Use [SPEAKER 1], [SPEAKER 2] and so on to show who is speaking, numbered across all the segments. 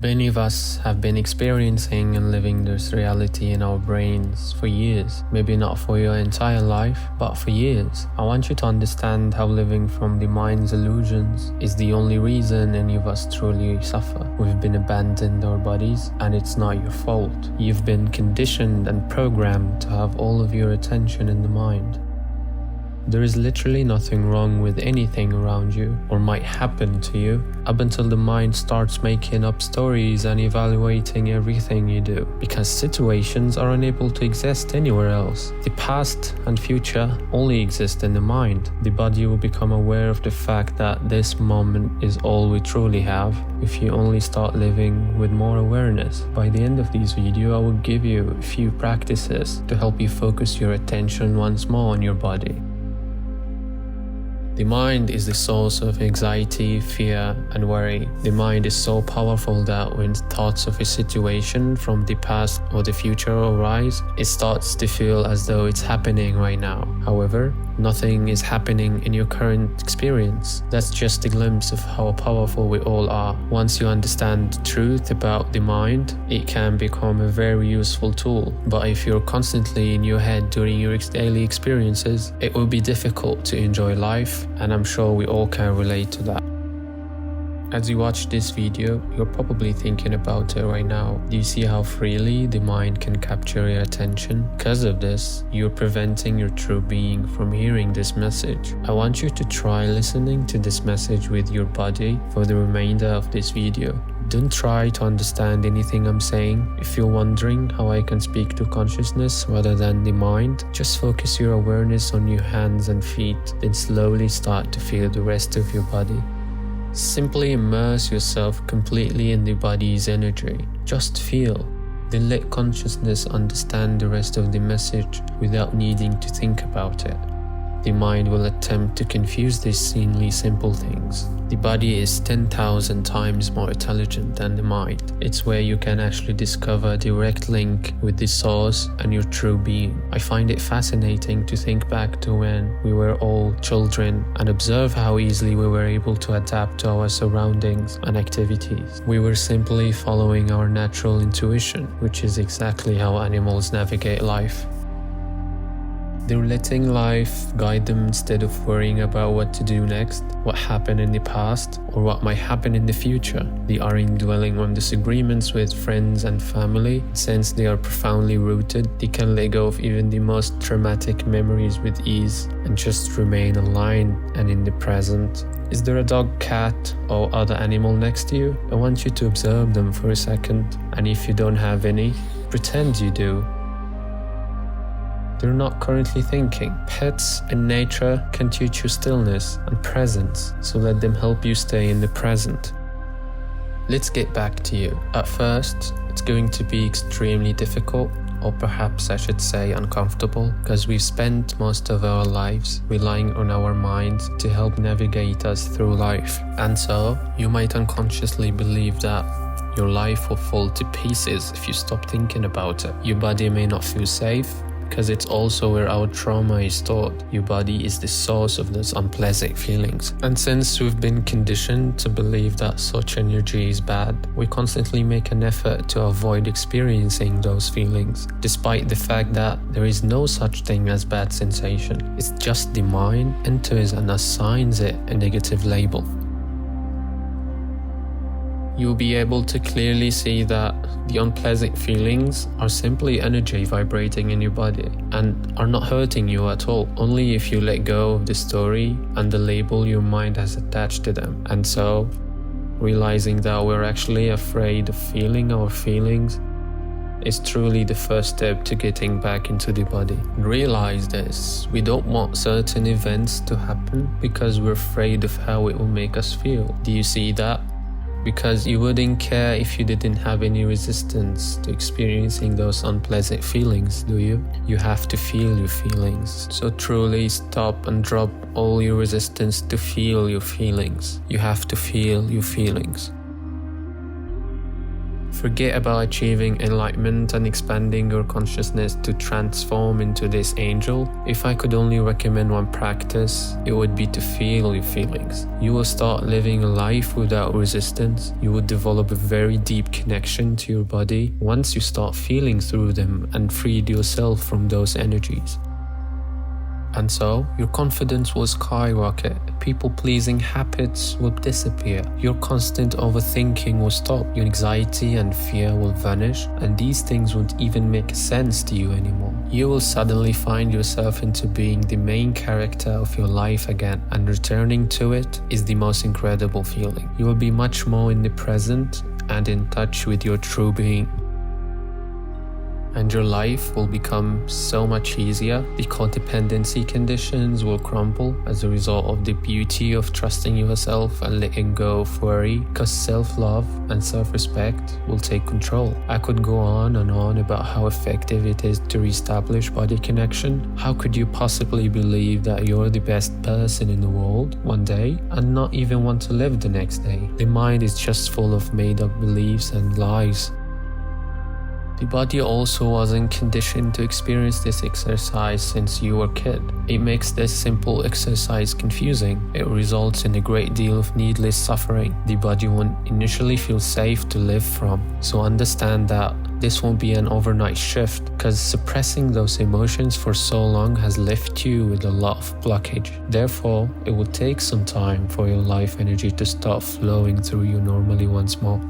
[SPEAKER 1] Many of us have been experiencing and living this reality in our brains for years. Maybe not for your entire life, but for years. I want you to understand how living from the mind's illusions is the only reason any of us truly suffer. We've been abandoned our bodies, and it's not your fault. You've been conditioned and programmed to have all of your attention in the mind. There is literally nothing wrong with anything around you or might happen to you up until the mind starts making up stories and evaluating everything you do, because situations are unable to exist anywhere else. The past and future only exist in the mind. The body will become aware of the fact that this moment is all we truly have if you only start living with more awareness. By the end of this video, I will give you a few practices to help you focus your attention once more on your body. The mind is the source of anxiety, fear, and worry. The mind is so powerful that when thoughts of a situation from the past or the future arise, it starts to feel as though it's happening right now. However, nothing is happening in your current experience. That's just a glimpse of how powerful we all are. Once you understand the truth about the mind, it can become a very useful tool. But if you're constantly in your head during your daily experiences, it will be difficult to enjoy life. And I'm sure we all can relate to that. As you watch this video, you're probably thinking about it right now. Do you see how freely the mind can capture your attention? Because of this, you're preventing your true being from hearing this message. I want you to try listening to this message with your body for the remainder of this video. Don't try to understand anything I'm saying. If you're wondering how I can speak to consciousness rather than the mind, just focus your awareness on your hands and feet, then slowly start to feel the rest of your body. Simply immerse yourself completely in the body's energy. Just feel. Then let consciousness understand the rest of the message without needing to think about it. The mind will attempt to confuse these seemingly simple things. The body is 10,000 times more intelligent than the mind. It's where you can actually discover a direct link with the source and your true being. I find it fascinating to think back to when we were all children and observe how easily we were able to adapt to our surroundings and activities. We were simply following our natural intuition, which is exactly how animals navigate life. They're letting life guide them instead of worrying about what to do next, what happened in the past, or what might happen in the future. They aren't dwelling on disagreements with friends and family. Since they are profoundly rooted, they can let go of even the most traumatic memories with ease and just remain aligned and in the present. Is there a dog, cat, or other animal next to you? I want you to observe them for a second, and if you don't have any, pretend you do. They're not currently thinking. Pets and nature can teach you stillness and presence, so let them help you stay in the present. Let's get back to you. At first, it's going to be extremely difficult, or perhaps I should say uncomfortable, because we've spent most of our lives relying on our minds to help navigate us through life. And so, you might unconsciously believe that your life will fall to pieces if you stop thinking about it. Your body may not feel safe, because it's also where our trauma is stored. Your body is the source of those unpleasant feelings. And since we've been conditioned to believe that such energy is bad, we constantly make an effort to avoid experiencing those feelings, despite the fact that there is no such thing as bad sensation. It's just the mind enters and assigns it a negative label. You'll be able to clearly see that the unpleasant feelings are simply energy vibrating in your body and are not hurting you at all, only if you let go of the story and the label your mind has attached to them. And so, realizing that we're actually afraid of feeling our feelings is truly the first step to getting back into the body. Realize this: we don't want certain events to happen because we're afraid of how it will make us feel. Do you see that? Because you wouldn't care if you didn't have any resistance to experiencing those unpleasant feelings, do you? You have to feel your feelings. So truly stop and drop all your resistance to feel your feelings. You have to feel your feelings. Forget about achieving enlightenment and expanding your consciousness to transform into this angel. If I could only recommend one practice, it would be to feel your feelings. You will start living a life without resistance. You will develop a very deep connection to your body once you start feeling through them and freed yourself from those energies. And so, your confidence will skyrocket, people-pleasing habits will disappear, your constant overthinking will stop, your anxiety and fear will vanish, and these things won't even make sense to you anymore. You will suddenly find yourself into being the main character of your life again, and returning to it is the most incredible feeling. You will be much more in the present and in touch with your true being. And your life will become so much easier. The codependency conditions will crumble as a result of the beauty of trusting yourself and letting go of worry, because self-love and self-respect will take control. I could go on and on about how effective it is to reestablish body connection. How could you possibly believe that you're the best person in the world one day and not even want to live the next day? The mind is just full of made-up beliefs and lies. The body also wasn't conditioned to experience this exercise since you were a kid. It makes this simple exercise confusing. It results in a great deal of needless suffering the body won't initially feel safe to live from. So understand that this won't be an overnight shift, because suppressing those emotions for so long has left you with a lot of blockage. Therefore, it will take some time for your life energy to start flowing through you normally once more.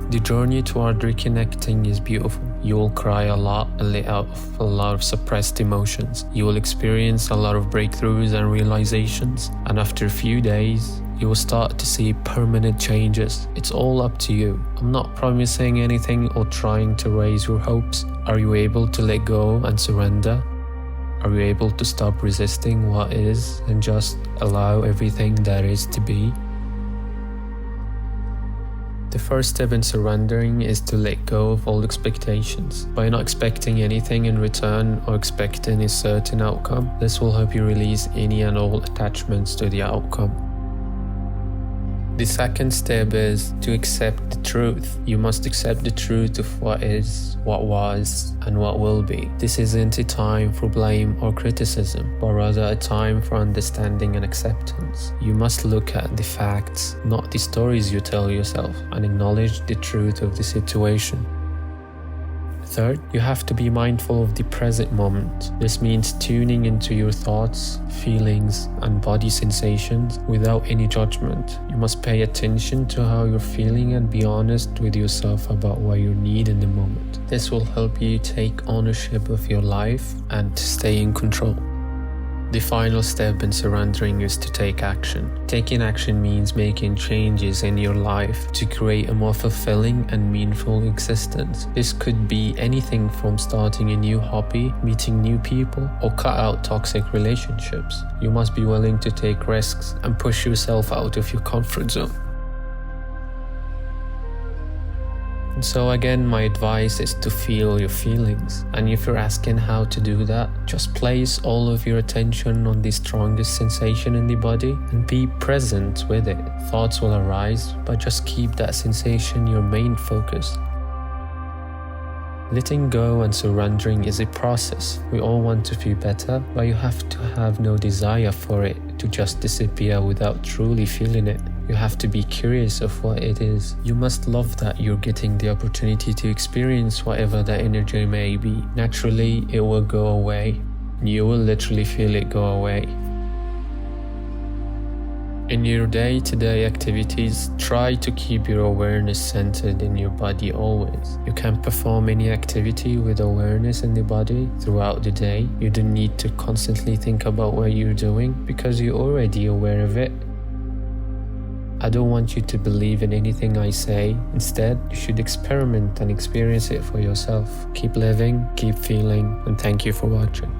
[SPEAKER 1] The journey toward reconnecting is beautiful. You will cry a lot and let out a lot of suppressed emotions. You will experience a lot of breakthroughs and realizations, and after a few days, you will start to see permanent changes. It's all up to you. I'm not promising anything or trying to raise your hopes. Are you able to let go and surrender? Are you able to stop resisting what is and just allow everything that is to be? The first step in surrendering is to let go of all expectations. By not expecting anything in return or expecting a certain outcome, this will help you release any and all attachments to the outcome. The second step is to accept the truth. You must accept the truth of what is, what was, and what will be. This isn't a time for blame or criticism, but rather a time for understanding and acceptance. You must look at the facts, not the stories you tell yourself, and acknowledge the truth of the situation. Third, you have to be mindful of the present moment. This means tuning into your thoughts, feelings, and body sensations without any judgment. You must pay attention to how you're feeling and be honest with yourself about what you need in the moment. This will help you take ownership of your life and to stay in control. The final step in surrendering is to take action. Taking action means making changes in your life to create a more fulfilling and meaningful existence. This could be anything from starting a new hobby, meeting new people, or cut out toxic relationships. You must be willing to take risks and push yourself out of your comfort zone. So again, my advice is to feel your feelings. And if you're asking how to do that, just place all of your attention on the strongest sensation in the body and be present with it. Thoughts will arise, but just keep that sensation your main focus. Letting go and surrendering is a process. We all want to feel better, but you have to have no desire for it to just disappear without truly feeling it. You have to be curious of what it is. You must love that you're getting the opportunity to experience whatever that energy may be. Naturally, it will go away. You will literally feel it go away. In your day-to-day activities, try to keep your awareness centered in your body always. You can perform any activity with awareness in the body throughout the day. You don't need to constantly think about what you're doing because you're already aware of it. I don't want you to believe in anything I say. Instead, you should experiment and experience it for yourself. Keep living, keep feeling, and thank you for watching.